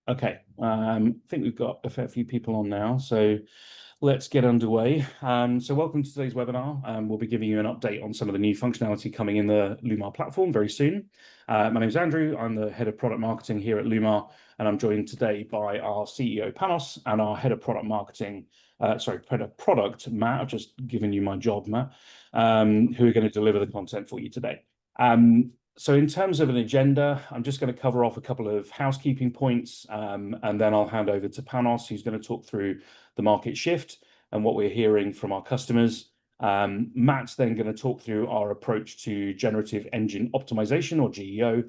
Okay, I think we've got a fair few people on now, so let's get underway. So welcome to today's webinar. We'll be giving you an update on some of the new functionality coming in the Lumar platform very soon. My name is Andrew. I'm the head of product marketing here at Lumar, and I'm joined today by our CEO Panos and our head of product marketing, head of product, Matt. I've just given you my job, Matt, who are going to deliver the content for you today. So in terms of an agenda, I'm just going to cover off a couple of housekeeping points, and then I'll hand over to Panos, who's going to talk through the market shift and what we're hearing from our customers. Matt's then going to talk through our approach to Generative Engine Optimization, or GEO.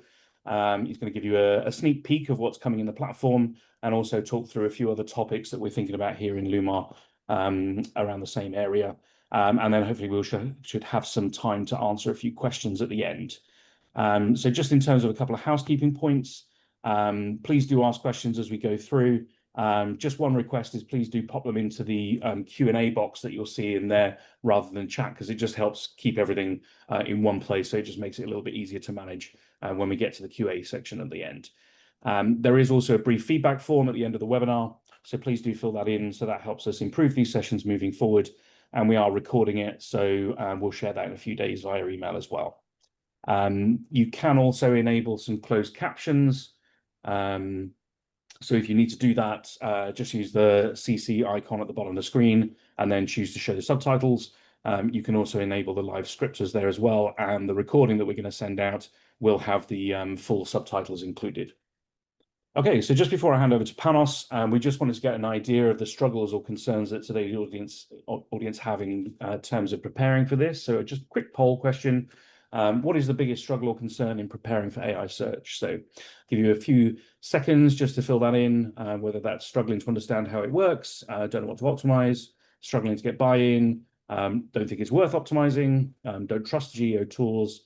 He's going to give you a sneak peek of what's coming in the platform and also talk through a few other topics that we're thinking about here in Lumar around the same area. And then hopefully we should have some time to answer a few questions at the end. So just in terms of a couple of housekeeping points, please do ask questions as we go through. Just one request is please do pop them into the Q&A box that you'll see in there rather than chat, because it just helps keep everything in one place. So it just makes it a little bit easier to manage when we get to the QA section at the end. There is also a brief feedback form at the end of the webinar, so please do fill that in. So that helps us improve these sessions moving forward. And we are recording it, so we'll share that in a few days via email as well. You can also enable some closed captions. So if you need to do that, just use the CC icon at the bottom of the screen and then choose to show the subtitles. You can also enable the live scripters there as well, and the recording that we're going to send out will have the full subtitles included. Okay, so just before I hand over to Panos, we just wanted to get an idea of the struggles or concerns that today's audience have in terms of preparing for this. So just a quick poll question. What is the biggest struggle or concern in preparing for AI search? So I'll give you a few seconds just to fill that in, whether that's struggling to understand how it works, don't know what to optimize, struggling to get buy-in, don't think it's worth optimizing, don't trust GEO tools,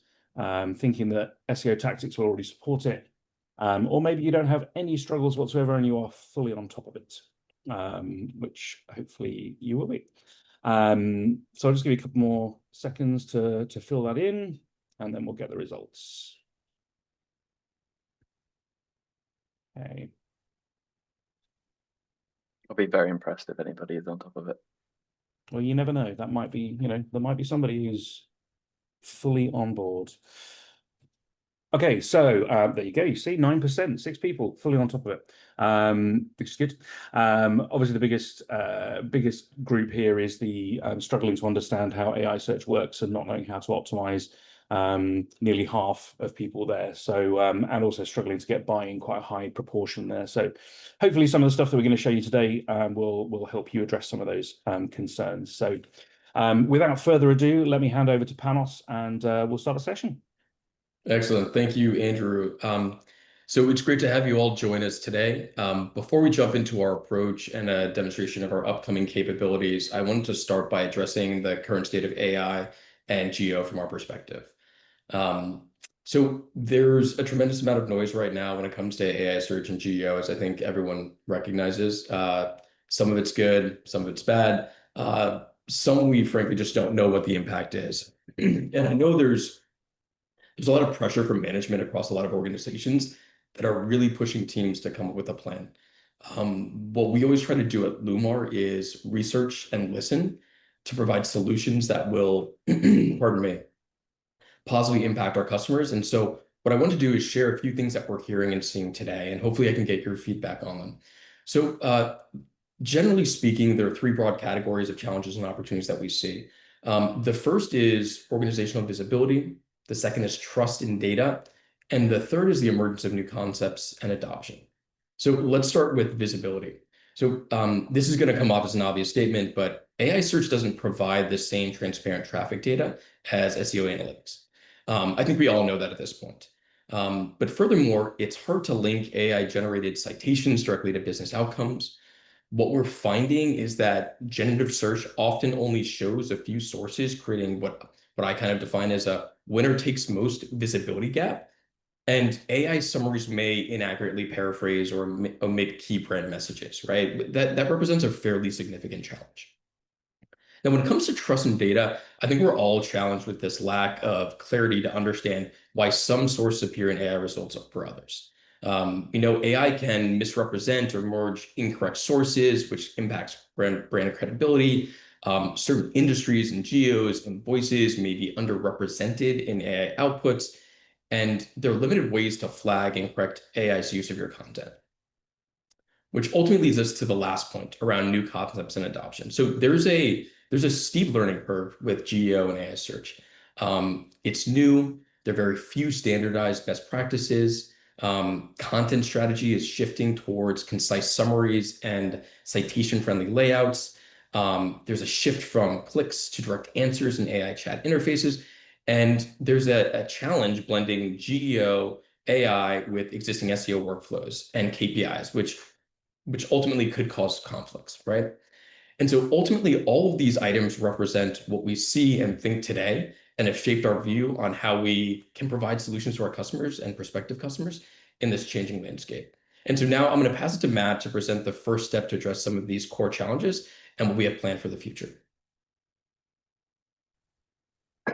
thinking that SEO tactics will already support it, or maybe you don't have any struggles whatsoever and you are fully on top of it, which hopefully you will be. So I'll just give you a couple more seconds to fill that in, and then we'll get the results. Okay. I'll be very impressed if anybody is on top of it. Well, you never know. That might be, there might be somebody who's fully on board. Okay, so there you go. You see, 9%, 6 people fully on top of it, which is good. Obviously, the biggest group here is the struggling to understand how AI search works and not knowing how to optimize. Nearly half of people there. So and also struggling to get buy-in, quite a high proportion there. So hopefully some of the stuff that we're going to show you today will help you address some of those concerns. So without further ado, let me hand over to Panos and we'll start the session. Excellent. Thank you, Andrew. So it's great to have you all join us today. Before we jump into our approach and a demonstration of our upcoming capabilities, I wanted to start by addressing the current state of AI and GEO from our perspective. So there's a tremendous amount of noise right now when it comes to AI search and GEO, as I think everyone recognizes. Some of it's good, some of it's bad. Some we frankly just don't know what the impact is. And I know there's a lot of pressure from management across a lot of organizations that are really pushing teams to come up with a plan. What we always try to do at Lumar is research and listen to provide solutions that will, pardon me, positively impact our customers. And so what I want to do is share a few things that we're hearing and seeing today, and hopefully I can get your feedback on them. So generally speaking, there are 3 broad categories of challenges and opportunities that we see. The first is organizational visibility. The second is trust in data. And the third is the emergence of new concepts and adoption. So let's start with visibility. So this is going to come off as an obvious statement, but AI search doesn't provide the same transparent traffic data as SEO analytics. I think we all know that at this point. But furthermore, it's hard to link AI-generated citations directly to business outcomes. What we're finding is that generative search often only shows a few sources, creating what I kind of define as a winner takes most visibility gap. And AI summaries may inaccurately paraphrase or omit key brand messages, right? That represents a fairly significant challenge. Now, when it comes to trust and data, I think we're all challenged with this lack of clarity to understand why some sources appear in AI results for others. AI can misrepresent or merge incorrect sources, which impacts brand credibility. Certain industries and geos and voices may be underrepresented in AI outputs, and there are limited ways to flag and correct AI's use of your content. Which ultimately leads us to the last point around new concepts and adoption. So there's a steep learning curve with GEO and AI search. It's new. There are very few standardized best practices. Content strategy is shifting towards concise summaries and citation-friendly layouts. There's a shift from clicks to direct answers in AI chat interfaces. And there's a challenge blending GEO, AI with existing SEO workflows and KPIs, which ultimately could cause conflicts, right? And so ultimately, all of these items represent what we see and think today and have shaped our view on how we can provide solutions to our customers and prospective customers in this changing landscape. And so now I'm going to pass it to Matt to present the first step to address some of these core challenges and what we have planned for the future.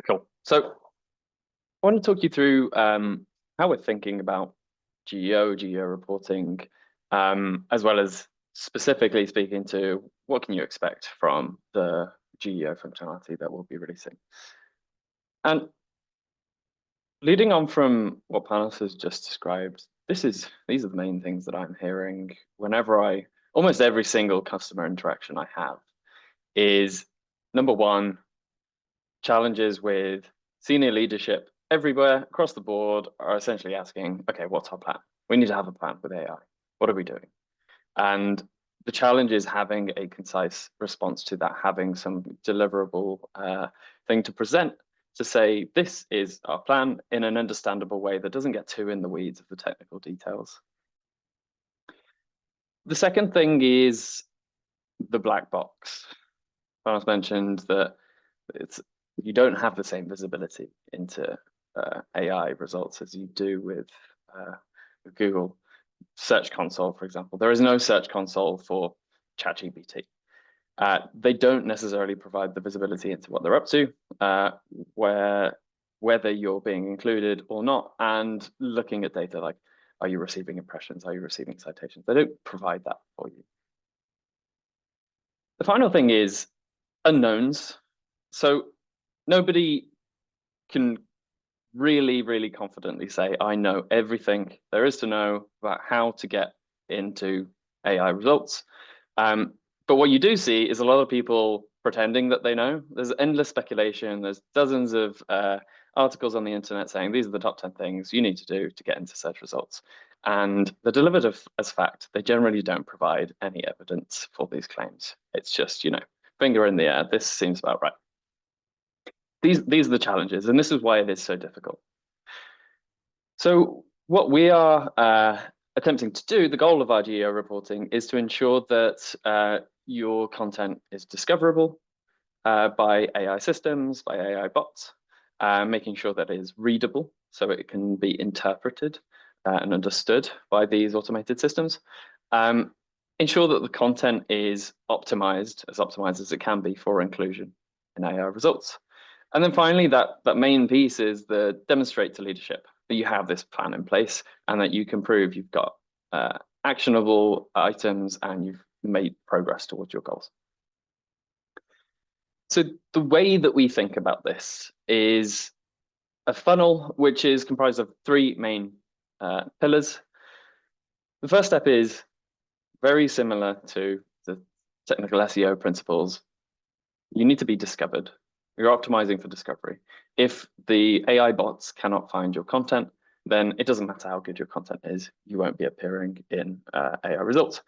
Cool. So I want to talk you through how we're thinking about GEO reporting, as well as specifically speaking to what can you expect from the GEO functionality that we'll be releasing. And leading on from what Panos has just described, these are the main things that I'm hearing whenever almost every single customer interaction I have is, number one, challenges with senior leadership everywhere across the board are essentially asking, okay, what's our plan? We need to have a plan with AI. What are we doing? And the challenge is having a concise response to that, having some deliverable thing to present to say, this is our plan in an understandable way that doesn't get too in the weeds of the technical details. The second thing is the black box. Panos mentioned that you don't have the same visibility into AI results as you do with Google Search Console, for example. There is no Search Console for ChatGPT. They don't necessarily provide the visibility into what they're up to, whether you're being included or not, and looking at data like, are you receiving impressions? Are you receiving citations? They don't provide that for you. The final thing is unknowns. So nobody can really confidently say, I know everything there is to know about how to get into AI results. But what you do see is a lot of people pretending that they know. There's endless speculation. There's dozens of articles on the internet saying these are the top 10 things you need to do to get into search results. And they're delivered as fact. They generally don't provide any evidence for these claims. It's just, finger in the air. This seems about right. These are the challenges, and this is why it is so difficult. So what we are attempting to do, the goal of our GEO reporting is to ensure that your content is discoverable by AI systems, by AI bots, making sure that it is readable so it can be interpreted and understood by these automated systems. Ensure that the content is optimized as it can be for inclusion in AI results. And then finally, that main piece is the demonstrate to leadership that you have this plan in place and that you can prove you've got actionable items and you've made progress towards your goals. So the way that we think about this is a funnel, which is comprised of three main pillars. The first step is very similar to the technical SEO principles. You need to be discovered. You're optimizing for discovery. If the AI bots cannot find your content, then it doesn't matter how good your content is, you won't be appearing in AI results.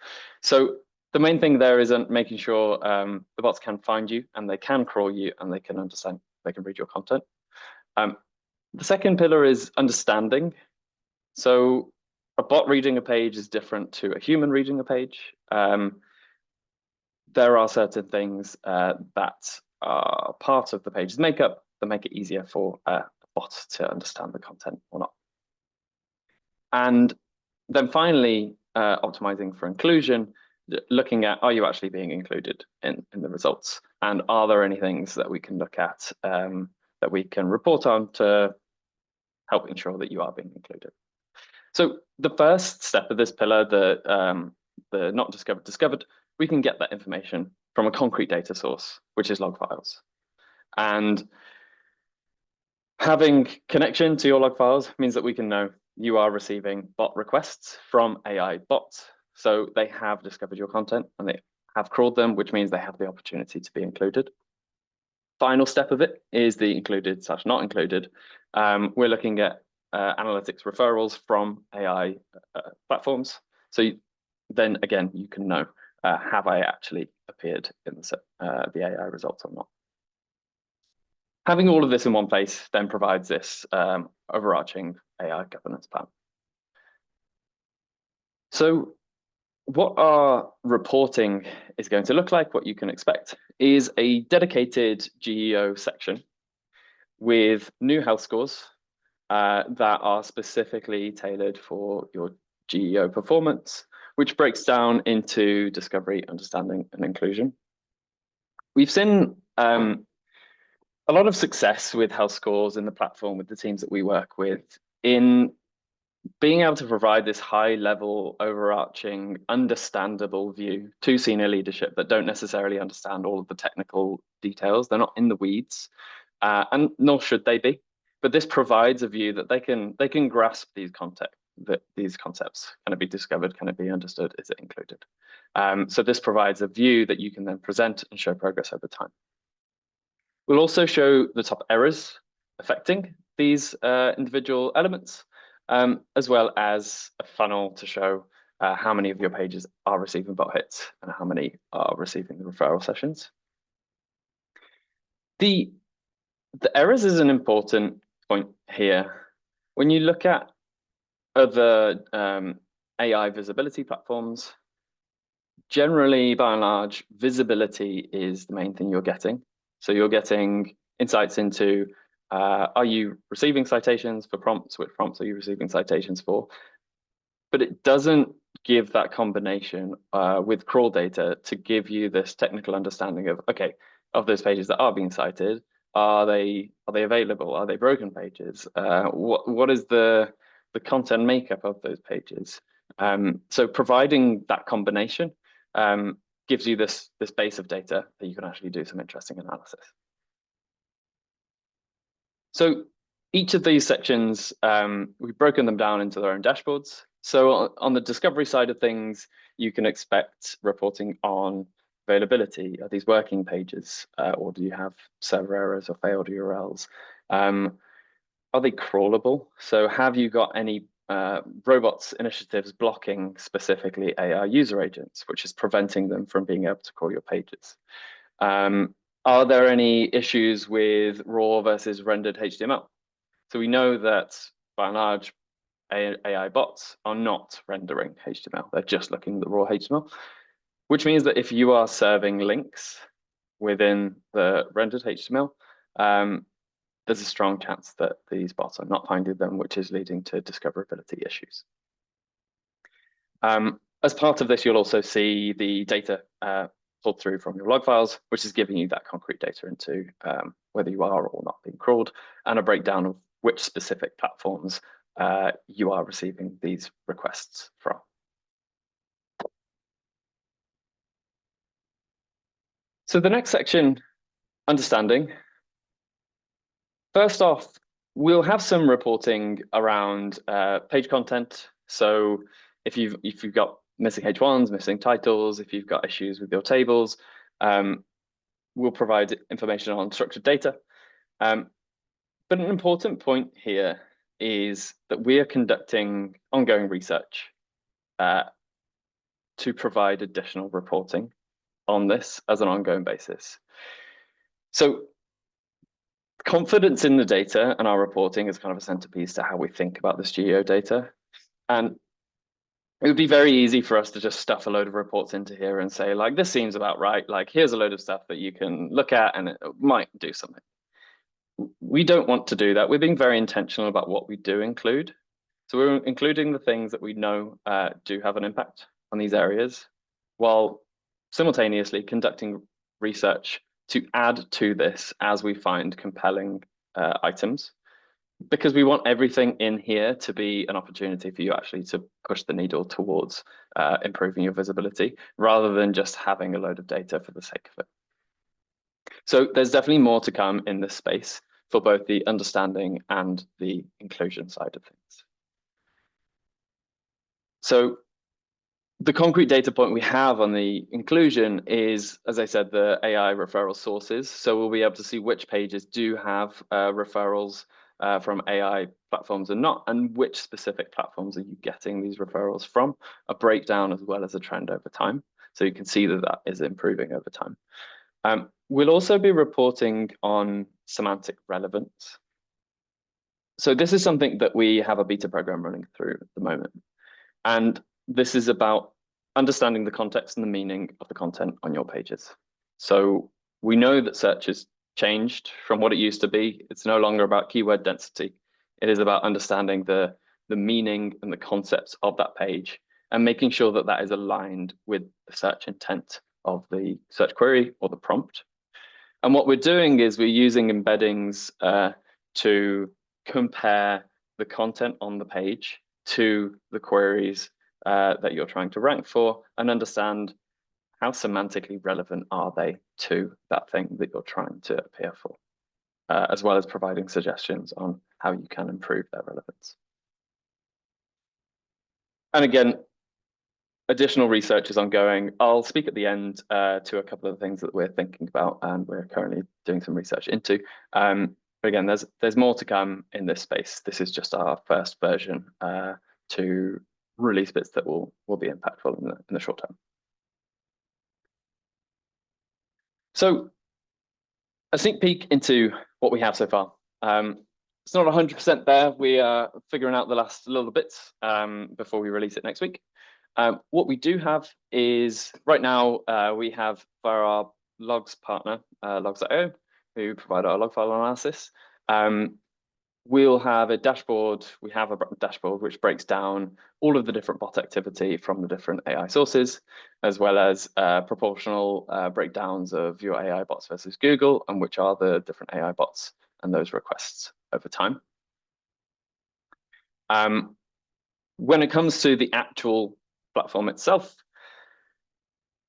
So the main thing there is making sure the bots can find you and they can crawl you and they can understand, they can read your content. The second pillar is understanding. So a bot reading a page is different to a human reading a page. There are certain things that are part of the page's makeup that make it easier for a bot to understand the content or not. And then finally, optimizing for inclusion, looking at, are you actually being included in the results? And are there any things that we can look at that we can report on to help ensure that you are being included? So the first step of this pillar, the not discovered, we can get that information from a concrete data source, which is log files. And having connection to your log files means that we can know you are receiving bot requests from AI bots. So they have discovered your content and they have crawled them, which means they have the opportunity to be included. Final step of it is the included/not included. We're looking at analytics referrals from AI platforms. So then again, you can know, have I actually appeared in the AI results or not? Having all of this in one place then provides this overarching AI governance plan. So what our reporting is going to look like, what you can expect, is a dedicated GEO section with new health scores that are specifically tailored for your GEO performance, which breaks down into discovery, understanding, and inclusion. We've seen a lot of success with health scores in the platform with the teams that we work with in being able to provide this high level, overarching, understandable view to senior leadership that don't necessarily understand all of the technical details. They're not in the weeds, and nor should they be. But this provides a view that they can grasp these concepts. Can it be discovered? Can it be understood? Is it included? So this provides a view that you can then present and show progress over time. We'll also show the top errors affecting these individual elements, as well as a funnel to show how many of your pages are receiving bot hits and how many are receiving the referral sessions. The errors is an important point here. When you look at other AI visibility platforms, generally, by and large, visibility is the main thing you're getting. So you're getting insights into, are you receiving citations for prompts? Which prompts are you receiving citations for? But it doesn't give that combination with crawl data to give you this technical understanding of, okay, of those pages that are being cited, are they available? Are they broken pages? What is the content makeup of those pages? So providing that combination gives you this base of data that you can actually do some interesting analysis. So each of these sections, we've broken them down into their own dashboards. So on the discovery side of things, you can expect reporting on availability. Are these working pages, or do you have server errors or failed URLs? Are they crawlable? So have you got any robots initiatives blocking specifically AI user agents, which is preventing them from being able to crawl your pages? Are there any issues with raw versus rendered HTML? So we know that by and large, AI bots are not rendering HTML. They're just looking at the raw HTML, which means that if you are serving links within the rendered HTML, there's a strong chance that these bots are not finding them, which is leading to discoverability issues. As part of this, you'll also see the data pulled through from your log files, which is giving you that concrete data into whether you are or not being crawled, and a breakdown of which specific platforms you are receiving these requests from. So the next section, understanding. First off, we'll have some reporting around page content. So if you've got missing H1s, missing titles, if you've got issues with your tables, we'll provide information on structured data. But an important point here is that we are conducting ongoing research to provide additional reporting on this as an ongoing basis. So confidence in the data and our reporting is kind of a centerpiece to how we think about this GEO data. And it would be very easy for us to just stuff a load of reports into here and say, like, this seems about right. Like, here's a load of stuff that you can look at and it might do something. We don't want to do that. We're being very intentional about what we do include. So we're including the things that we know do have an impact on these areas, while simultaneously conducting research to add to this as we find compelling items. because we want everything in here to be an opportunity for you actually to push the needle towards improving your visibility, rather than just having a load of data for the sake of it. So there's definitely more to come in this space for both the understanding and the inclusion side of things. So the concrete data point we have on the inclusion is, as I said, the AI referral sources. So we'll be able to see which pages do have referrals from AI platforms and not, and which specific platforms are you getting these referrals from, a breakdown as well as a trend over time. So you can see that that is improving over time. We'll also be reporting on semantic relevance. So this is something that we have a beta program running through at the moment. And this is about understanding the context and the meaning of the content on your pages. So we know that search has changed from what it used to be. It's no longer about keyword density. It is about understanding the meaning and the concepts of that page and making sure that that is aligned with the search intent of the search query or the prompt. And what we're doing is we're using embeddings to compare the content on the page to the queries that you're trying to rank for, and understand how semantically relevant are they to that thing that you're trying to appear for, as well as providing suggestions on how you can improve their relevance. And again, additional research is ongoing. I'll speak at the end to a couple of the things that we're thinking about and we're currently doing some research into. But again, there's more to come in this space. This is just our first version to release bits that will be impactful in the short term. So a sneak peek into what we have so far. It's not 100% there. We are figuring out the last little bits before we release it next week. What we do have is, right now, we have, via our logs partner, logs.io, who provide our log file analysis, we'll have a dashboard. We have a dashboard which breaks down all of the different bot activity from the different AI sources, as well as proportional breakdowns of your AI bots versus Google, and which are the different AI bots and those requests over time. When it comes to the actual platform itself,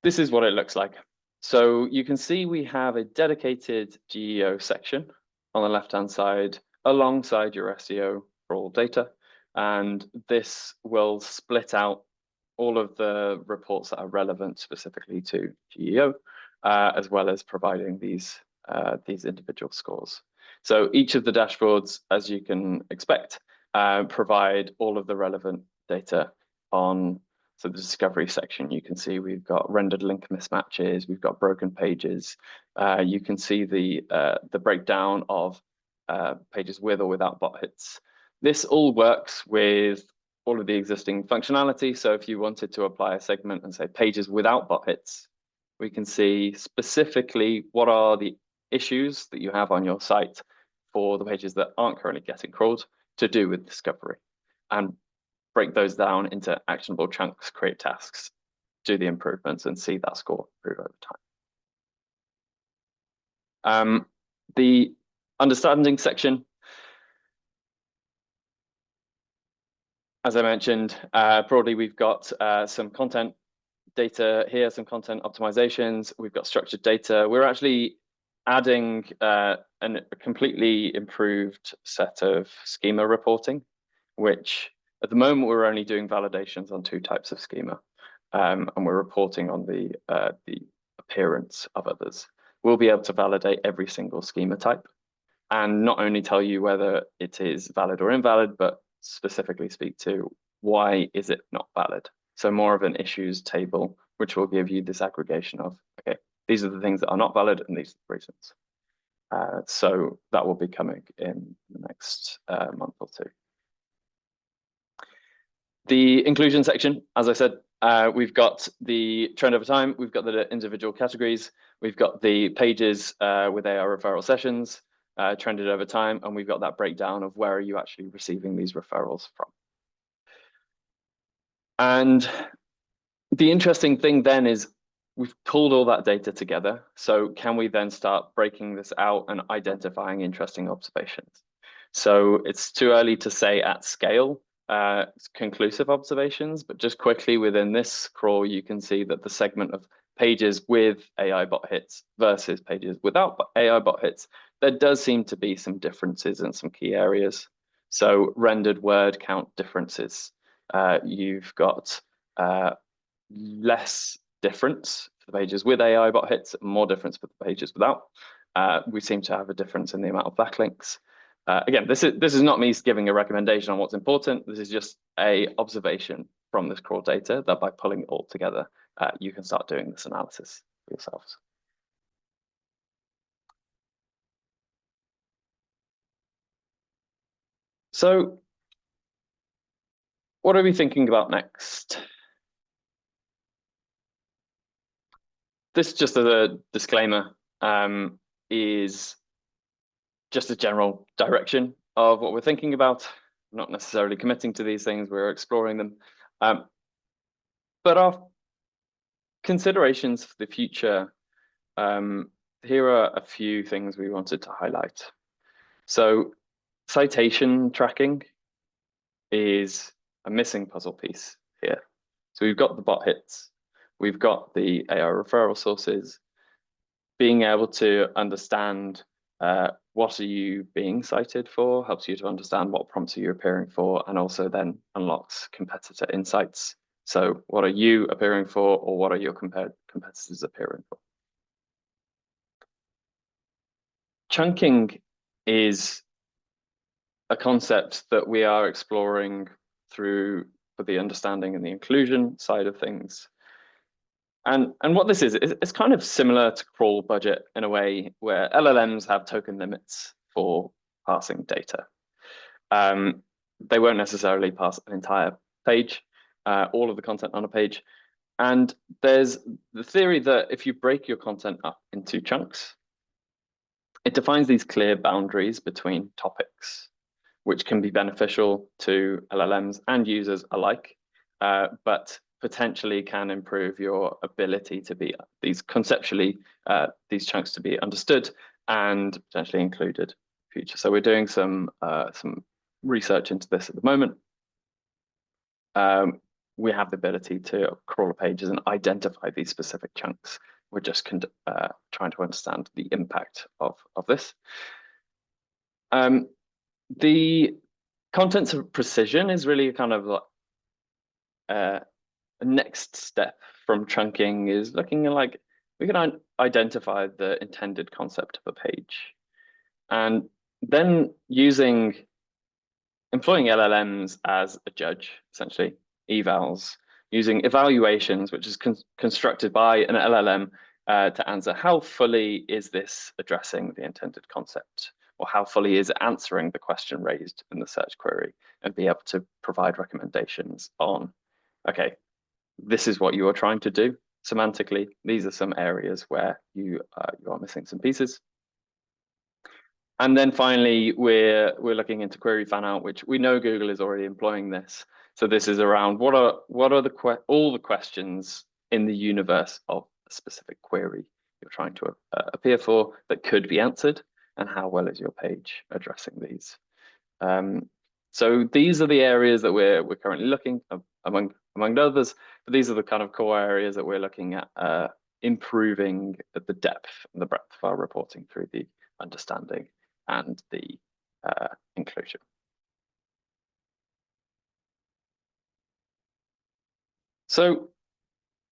this is what it looks like. So you can see we have a dedicated GEO section on the left-hand side alongside your SEO for all data. And this will split out all of the reports that are relevant specifically to GEO, as well as providing these individual scores. So each of the dashboards, as you can expect, provide all of the relevant data on. So the discovery section, you can see we've got rendered link mismatches, we've got broken pages. You can see the breakdown of pages with or without bot hits. This all works with all of the existing functionality. So if you wanted to apply a segment and say pages without bot hits, we can see specifically what are the issues that you have on your site for the pages that aren't currently getting crawled to do with discovery, and break those down into actionable chunks, create tasks, do the improvements, and see that score improve over time. The understanding section, as I mentioned, broadly, we've got some content data here, some content optimizations. We've got structured data. We're actually adding a completely improved set of schema reporting, which at the moment, we're only doing validations on 2 types of schema, and we're reporting on the appearance of others. We'll be able to validate every single schema type, and not only tell you whether it is valid or invalid, but specifically speak to why is it not valid. So more of an issues table, which will give you this aggregation of, okay, these are the things that are not valid, and these are the reasons. So that will be coming in the next month or 2. The inclusion section, as I said, we've got the trend over time, we've got the individual categories, we've got the pages with AI referral sessions trended over time, and we've got that breakdown of where are you actually receiving these referrals from. And the interesting thing then is we've pulled all that data together. So can we then start breaking this out and identifying interesting observations? So it's too early to say at scale conclusive observations, but just quickly within this crawl, you can see that the segment of pages with AI bot hits versus pages without AI bot hits, there does seem to be some differences in some key areas. So rendered word count differences. You've got less difference for the pages with AI bot hits, more difference for the pages without. We seem to have a difference in the amount of backlinks. Again, this is not me giving a recommendation on what's important. This is just a observation from this crawl data that by pulling it all together, you can start doing this analysis for yourselves. So what are we thinking about next? This, just as a disclaimer, is just a general direction of what we're thinking about. We're not necessarily committing to these things, we're exploring them. But our considerations for the future, here are a few things we wanted to highlight. So citation tracking is a missing puzzle piece here. So we've got the bot hits, we've got the AI referral sources. Being able to understand what are you being cited for helps you to understand what prompts are you appearing for, and also then unlocks competitor insights. So what are you appearing for, or what are your competitors appearing for? Chunking is a concept that we are exploring for the understanding and the inclusion side of things. And what this is, it's kind of similar to crawl budget in a way where LLMs have token limits for passing data. They won't necessarily pass an entire page, all of the content on a page. And there's the theory that if you break your content up into chunks, it defines these clear boundaries between topics, which can be beneficial to LLMs and users alike, but potentially can improve your ability to be these chunks to be understood and potentially included in the future. So we're doing some research into this at the moment. We have the ability to crawl pages and identify these specific chunks. We're just trying to understand the impact of this. The contents of precision is really kind of like a next step from chunking, is looking at like we can identify the intended concept of a page, and then employing LLMs as a judge, essentially evals, using evaluations, which is constructed by an LLM to answer how fully is this addressing the intended concept, or how fully is it answering the question raised in the search query, and be able to provide recommendations on, okay, this is what you are trying to do semantically. These are some areas where you are missing some pieces. And then finally, we're looking into query fan out, which we know Google is already employing this. So this is around what are all the questions in the universe of a specific query you're trying to appear for that could be answered, and how well is your page addressing these? So these are the areas that we're currently looking at, among others, but these are the kind of core areas that we're looking at improving the depth and the breadth of our reporting through the understanding and the inclusion. So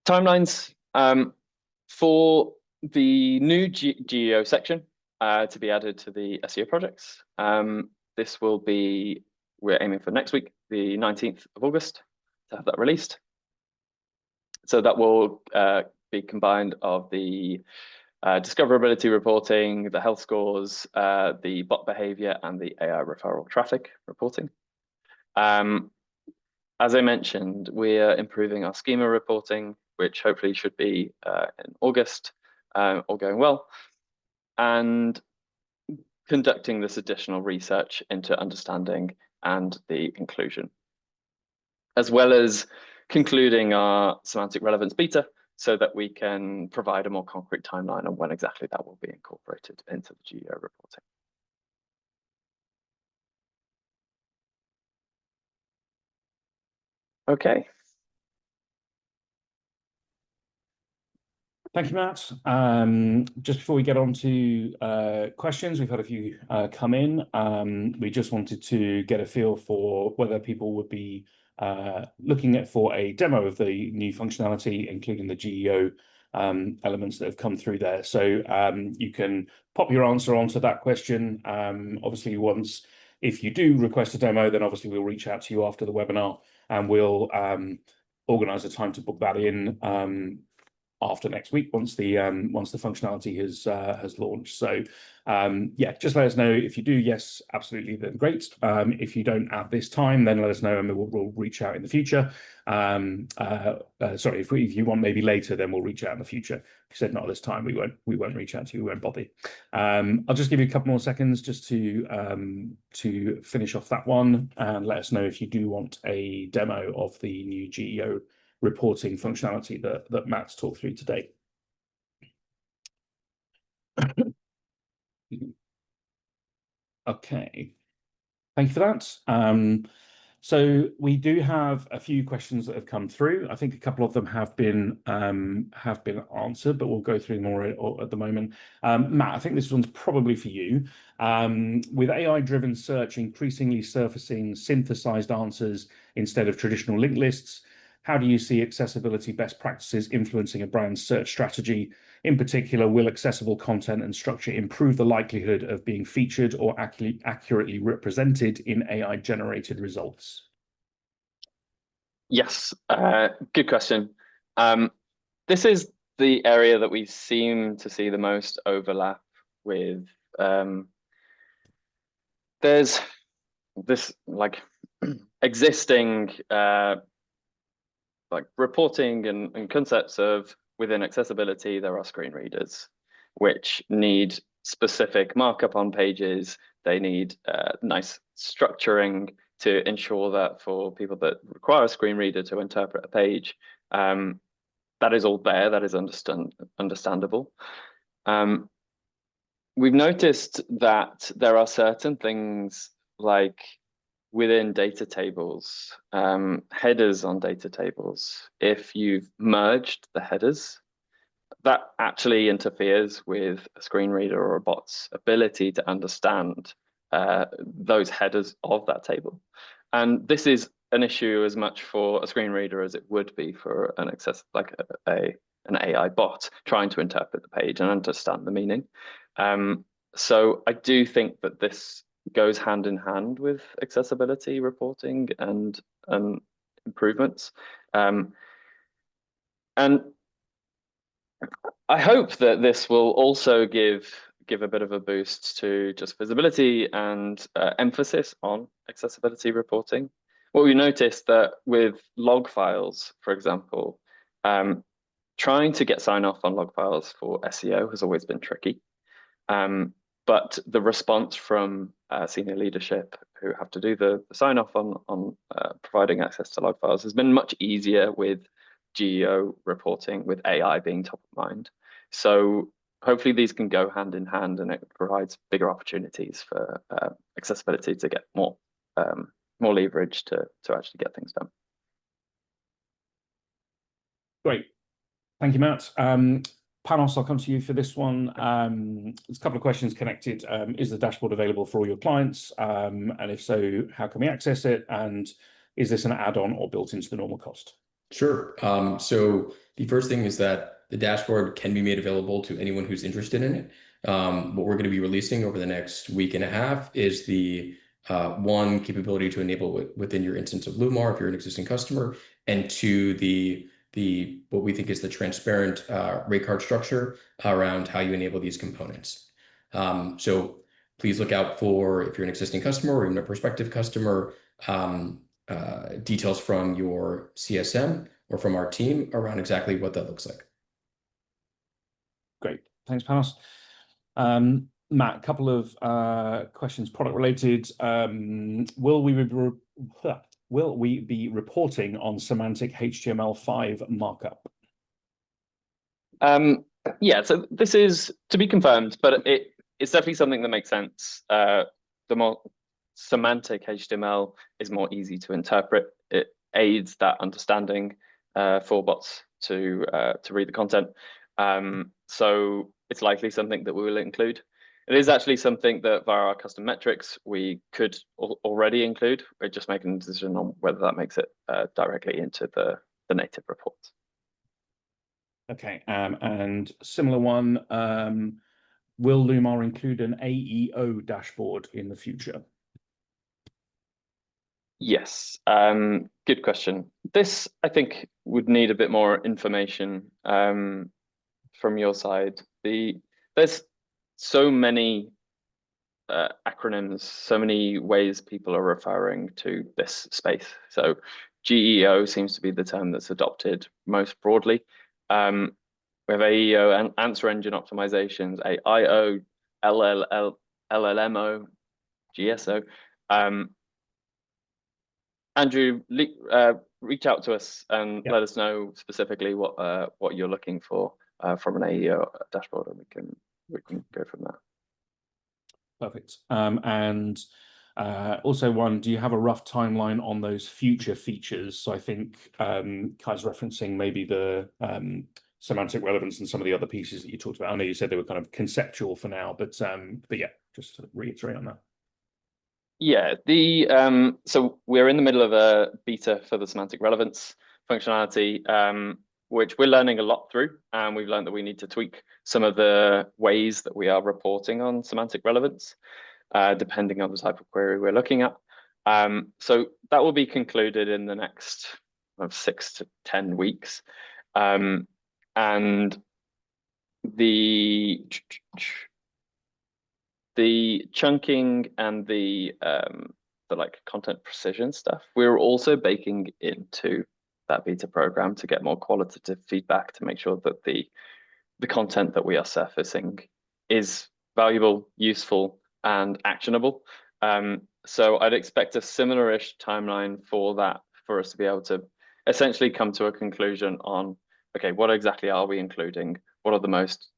timelines for the new GEO section to be added to the SEO projects. This will be, we're aiming for next week, the 19th of August, to have that released. So that will be combined of the discoverability reporting, the health scores, the bot behavior, and the AI referral traffic reporting. As I mentioned, we're improving our schema reporting, which hopefully should be in August, all going well, and conducting this additional research into understanding and the inclusion, as well as concluding our semantic relevance beta, so that we can provide a more concrete timeline on when exactly that will be incorporated into the GEO reporting. Okay. Thank you, Matt. Just before we get on to questions, we've had a few come in. We just wanted to get a feel for whether people would be looking at for a demo of the new functionality, including the GEO elements that have come through there. So you can pop your answer onto that question. Obviously, if you do request a demo, then obviously we'll reach out to you after the webinar and we'll organize a time to book that in after next week once the functionality has launched. So yeah, just let us know if you do. Yes, absolutely, then great. If you don't at this time, then let us know and we'll reach out in the future. Sorry, if you want maybe later, then we'll reach out in the future. If you said not at this time, we won't reach out to you. We won't bother. I'll just give you a couple more seconds just to finish off that one and let us know if you do want a demo of the new GEO reporting functionality that Matt's talked through today. Okay, thank you for that. So we do have a few questions that have come through. I think a couple of them have been answered, but we'll go through more at the moment. Matt, I think this one's probably for you. With AI-driven search increasingly surfacing synthesized answers instead of traditional linked lists, how do you see accessibility best practices influencing a brand's search strategy? In particular, will accessible content and structure improve the likelihood of being featured or accurately represented in AI-generated results? Yes, good question. This is the area that we seem to see the most overlap with. There's this like existing like reporting and concepts of within accessibility, there are screen readers which need specific markup on pages. They need nice structuring to ensure that for people that require a screen reader to interpret a page, that is all there, that is understandable. We've noticed that there are certain things like within data tables, headers on data tables, if you've merged the headers, that actually interferes with a screen reader or a bot's ability to understand those headers of that table. And this is an issue as much for a screen reader as it would be for an an AI bot trying to interpret the page and understand the meaning. So I do think that this goes hand in hand with accessibility reporting and improvements. And I hope that this will also give a bit of a boost to just visibility and emphasis on accessibility reporting. What we noticed that with log files, for example, trying to get sign off on log files for SEO has always been tricky. But the response from senior leadership who have to do the sign off on providing access to log files has been much easier with GEO reporting, with AI being top of mind. So hopefully these can go hand in hand and it provides bigger opportunities for accessibility to get more leverage to actually get things done. Great. Thank you, Matt. Panos, I'll come to you for this one. There's a couple of questions connected. Is the dashboard available for all your clients? And if so, how can we access it? And is this an add-on or built into the normal cost? Sure. So the first thing is that the dashboard can be made available to anyone who's interested in it. What we're going to be releasing over the next week and a half is the one capability to enable it within your instance of Lumar if you're an existing customer, and two, the what we think is the transparent rate card structure around how you enable these components. So please look out for, if you're an existing customer or even a prospective customer, details from your CSM or from our team around exactly what that looks like. Great. Thanks, Panos. Matt, a couple of questions product related. Will we be reporting on semantic HTML5 markup? Yeah, so this is to be confirmed, but it's definitely something that makes sense. The more semantic HTML is more easy to interpret. aids that understanding for bots to read the content. So it's likely something that we will include. It is actually something that via our custom metrics we could already include. We're just making a decision on whether that makes it directly into the native reports. Okay, and similar one, will Lumar include an AEO dashboard in the future? Yes, good question. This, I think, would need a bit more information from your side. There's so many acronyms, so many ways people are referring to this space. So GEO seems to be the term that's adopted most broadly. We have AEO and Answer Engine Optimizations, AIO, LLMO, GSO. Andrew, reach out to us and let us know specifically what you're looking for from an AEO dashboard, and we can go from there. Perfect. And also one, do you have a rough timeline on those future features? So I think Kai's referencing maybe the semantic relevance and some of the other pieces that you talked about. I know you said they were kind of conceptual for now, but yeah, just to reiterate on that. Yeah, so we're in the middle of a beta for the semantic relevance functionality, which we're learning a lot through, and we've learned that we need to tweak some of the ways that we are reporting on semantic relevance, depending on the type of query we're looking at. So that will be concluded in the next 6 to 10 weeks, and the chunking and the like content precision stuff, we're also baking into that beta program to get more qualitative feedback to make sure that the content that we are surfacing is valuable, useful, and actionable. So I'd expect a similar-ish timeline for that, for us to be able to essentially come to a conclusion on, okay, what exactly are we including? What are the most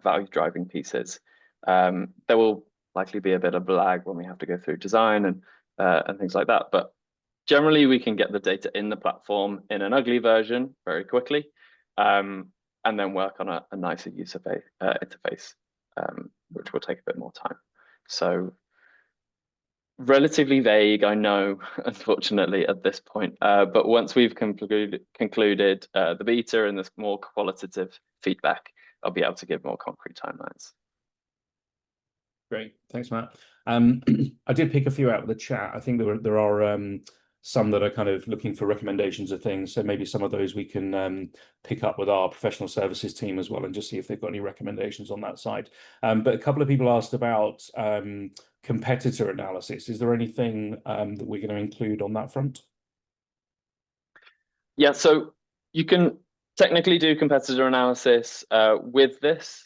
value-driving pieces? There will likely be a bit of lag when we have to go through design and things like that, but generally we can get the data in the platform in an ugly version very quickly, and then work on a nicer user interface, which will take a bit more time. So relatively vague, I know, unfortunately, at this point, but once we've concluded the beta and this more qualitative feedback, I'll be able to give more concrete timelines. Great, thanks, Matt. I did pick a few out of the chat. I think there are some that are kind of looking for recommendations of things, so maybe some of those we can pick up with our professional services team as well and just see if they've got any recommendations on that side. But a couple of people asked about competitor analysis. Is there anything that we're going to include on that front? Yeah, so you can technically do competitor analysis with this,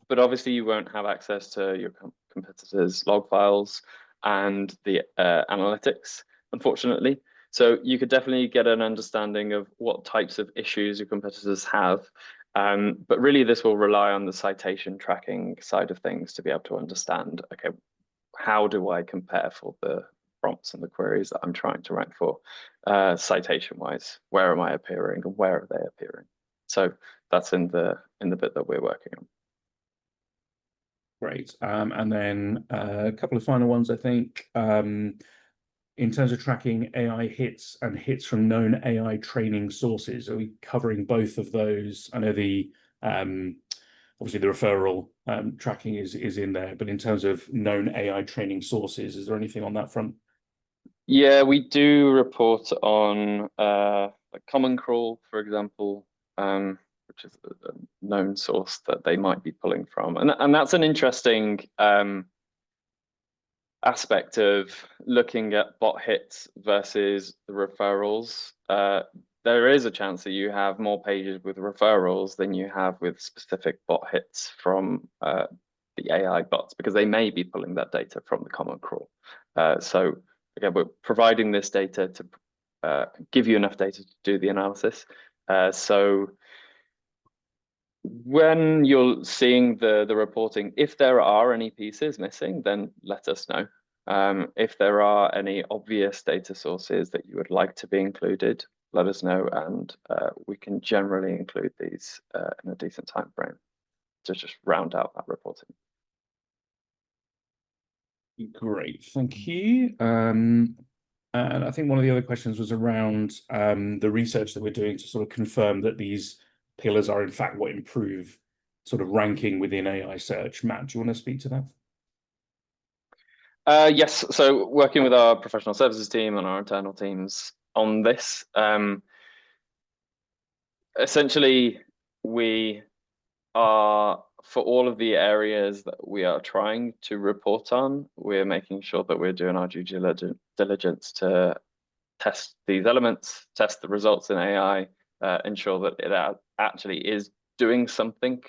but obviously you won't have access to your competitors' log files and the analytics, unfortunately. So you could definitely get an understanding of what types of issues your competitors have. But really this will rely on the citation tracking side of things to be able to understand, okay, how do I compare for the prompts and the queries that I'm trying to rank for citation-wise? Where am I appearing and where are they appearing? So that's in the bit that we're working on. Great. And then a couple of final ones, I think. In terms of tracking AI hits and hits from known AI training sources, are we covering both of those? I know the obviously the referral tracking is in there, but in terms of known AI training sources, is there anything on that front? Yeah, we do report on like Common Crawl, for example, which is a known source that they might be pulling from. And that's an interesting aspect of looking at bot hits versus the referrals. There is a chance that you have more pages with referrals than you have with specific bot hits from the AI bots, because they may be pulling that data from the Common Crawl. So again, we're providing this data to give you enough data to do the analysis. So when you're seeing the reporting, if there are any pieces missing, then let us know. If there are any obvious data sources that you would like to be included, let us know, and we can generally include these in a decent time frame to just round out that reporting. Great, thank you. And I think one of the other questions was around the research that we're doing to sort of confirm that these pillars are in fact what improve sort of ranking within AI search. Matt, do you want to speak to that? Yes, so working with our professional services team and our internal teams on this, essentially we are, for all of the areas that we are trying to report on, we're making sure that we're doing our due diligence to test these elements, test the results in AI, ensure that it actually is doing something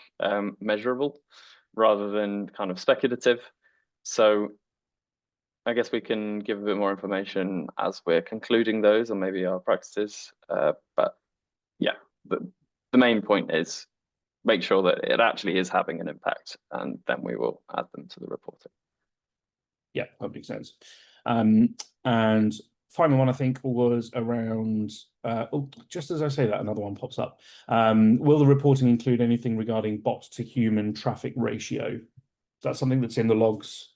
measurable rather than kind of speculative. So I guess we can give a bit more information as we're concluding those, or maybe our practices. But yeah, the main point is make sure that it actually is having an impact, and then we will add them to the reporting. Yeah, that makes sense. And final one, I think, was around, just as I say that, another one pops up. Will the reporting include anything regarding bot to human traffic ratio? Is that something that's in the logs?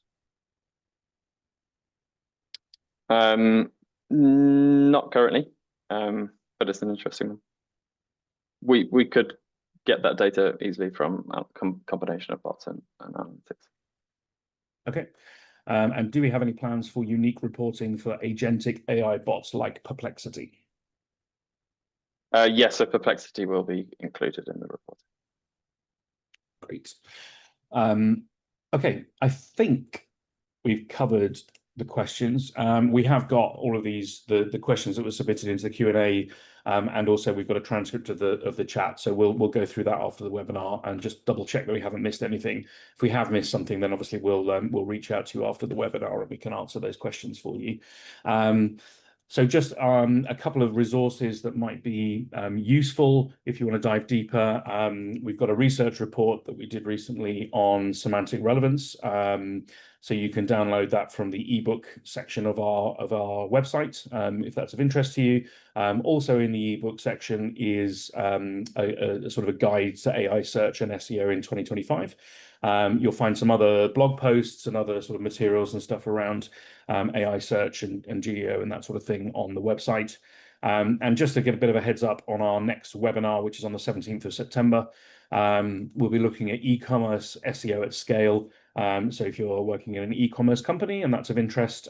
Not currently, but it's an interesting one. We could get that data easily from a combination of bots and analytics. Okay. And do we have any plans for unique reporting for agentic AI bots like Perplexity? Yes, so Perplexity will be included in the report. Great. Okay, I think we've covered the questions. We have got all of these, the questions that were submitted into the Q&A, and also we've got a transcript of the chat. So we'll go through that after the webinar and just double check that we haven't missed anything. If we have missed something, then obviously we'll reach out to you after the webinar and we can answer those questions for you. So just a couple of resources that might be useful if you want to dive deeper. We've got a research report that we did recently on semantic relevance. So you can download that from the ebook section of our website, if that's of interest to you. Also in the ebook section is a sort of a guide to AI search and SEO in 2025. You'll find some other blog posts and other sort of materials and stuff around AI search and GEO and that sort of thing on the website. And just to get a bit of a heads up on our next webinar, which is on the 17th of September, we'll be looking at e-commerce SEO at scale. So if you're working in an e-commerce company and that's of interest,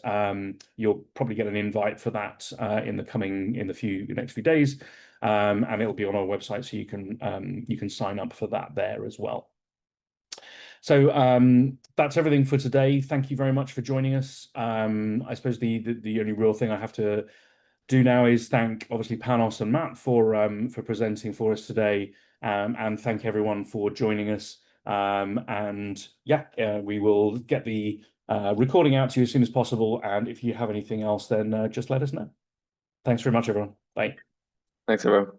you'll probably get an invite for that in the next few days, and it'll be on our website, so you can sign up for that there as well. So that's everything for today. Thank you very much for joining us. I suppose the only real thing I have to do now is thank obviously Panos and Matt for presenting for us today, and thank everyone for joining us. And yeah, we will get the recording out to you as soon as possible. And if you have anything else, then just let us know. Thanks very much, everyone. Bye. Thanks, everyone.